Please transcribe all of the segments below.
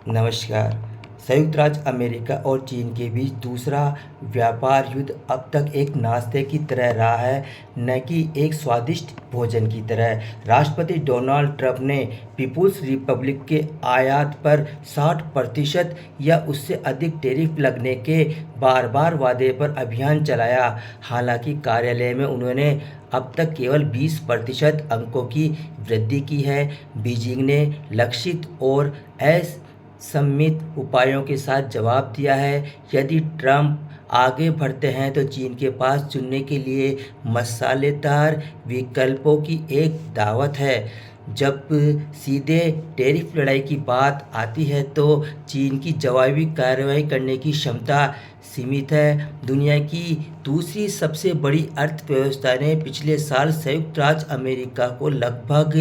नमस्कार। संयुक्त राज्य अमेरिका और चीन के बीच दूसरा व्यापार युद्ध अब तक एक नाश्ते की तरह रहा है, न कि एक स्वादिष्ट भोजन की तरह। राष्ट्रपति डोनाल्ड ट्रंप ने पीपुल्स रिपब्लिक के आयात पर 60% या उससे अधिक टैरिफ लगने के बार बार वादे पर अभियान चलाया। हालांकि कार्यालय में उन्होंने अब तक केवल 20% अंकों की वृद्धि की है। बीजिंग ने लक्षित और असममित उपायों के साथ जवाब दिया है। यदि ट्रंप आगे बढ़ते हैं तो चीन के पास चुनने के लिए मसालेदार विकल्पों की एक दावत है। जब सीधे टैरिफ लड़ाई की बात आती है तो चीन की जवाबी कार्रवाई करने की क्षमता सीमित है। दुनिया की दूसरी सबसे बड़ी अर्थव्यवस्था ने पिछले साल संयुक्त राज्य अमेरिका को लगभग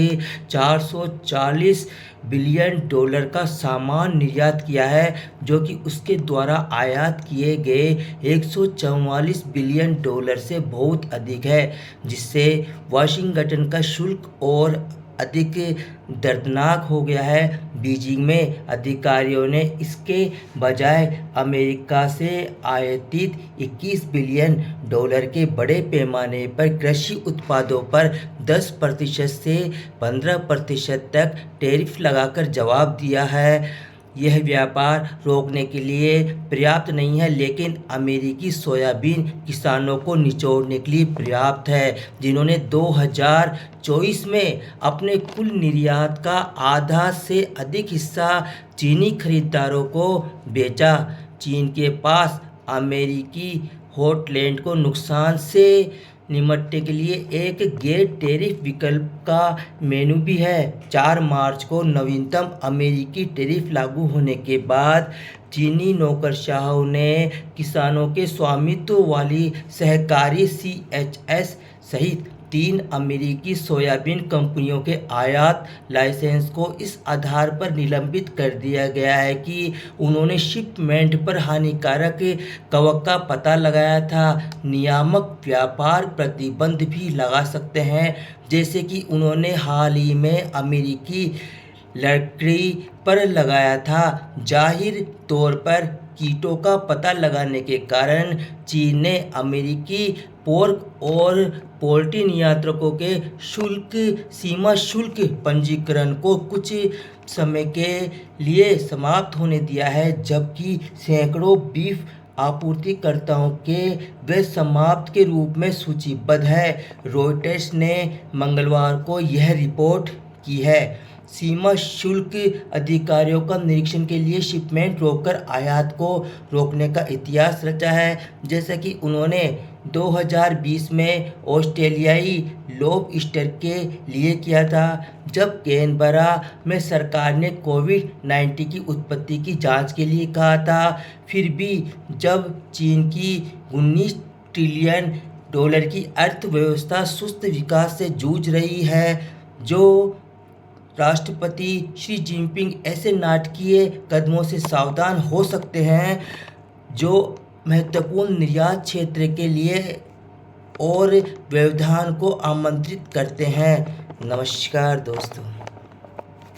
440 बिलियन डॉलर का सामान निर्यात किया है, जो कि उसके द्वारा आयात किए गए 144 बिलियन डॉलर से बहुत अधिक है, जिससे वाशिंगटन का शुल्क और अधिक दर्दनाक हो गया है। बीजिंग में अधिकारियों ने इसके बजाय अमेरिका से आयातित 21 बिलियन डॉलर के बड़े पैमाने पर कृषि उत्पादों पर 10% से 15% तक टैरिफ लगाकर जवाब दिया है। यह व्यापार रोकने के लिए पर्याप्त नहीं है, लेकिन अमेरिकी सोयाबीन किसानों को निचोड़ने के लिए पर्याप्त है, जिन्होंने 2024 में अपने कुल निर्यात का आधा से अधिक हिस्सा चीनी खरीदारों को बेचा। चीन के पास अमेरिकी हॉटलैंड को नुकसान से निपटने के लिए एक गैर टैरिफ विकल्प का मेनू भी है। 4 मार्च को नवीनतम अमेरिकी टैरिफ लागू होने के बाद चीनी नौकरशाहों ने किसानों के स्वामित्व वाली सहकारी CHS सहित 3 अमेरिकी सोयाबीन कंपनियों के आयात लाइसेंस को इस आधार पर निलंबित कर दिया गया है कि उन्होंने शिपमेंट पर हानिकारक कवक का पता लगाया था। नियामक व्यापार प्रतिबंध भी लगा सकते हैं, जैसे कि उन्होंने हाल ही में अमेरिकी लकड़ी पर लगाया था। जाहिर तौर पर कीटों का पता लगाने के कारण चीन ने अमेरिकी पोर्क और पोल्ट्री निर्यातकों के सीमा शुल्क पंजीकरण को कुछ समय के लिए समाप्त होने दिया है, जबकि सैकड़ों बीफ आपूर्तिकर्ताओं के वे समाप्त के रूप में सूचीबद्ध है। रॉयटर्स ने मंगलवार को यह रिपोर्ट की है। सीमा शुल्क अधिकारियों का निरीक्षण के लिए शिपमेंट रोककर आयात को रोकने का इतिहास रचा है, जैसा कि उन्होंने 2020 में ऑस्ट्रेलियाई लॉबस्टर के लिए किया था, जब कैनबरा में सरकार ने कोविड-19 की उत्पत्ति की जांच के लिए कहा था। फिर भी जब चीन की 19 ट्रिलियन डॉलर की अर्थव्यवस्था सुस्त विकास से जूझ रही है, जो राष्ट्रपति शी जिनपिंग ऐसे नाटकीय कदमों से सावधान हो सकते हैं जो महत्वपूर्ण निर्यात क्षेत्र के लिए और व्यवधान को आमंत्रित करते हैं। नमस्कार दोस्तों।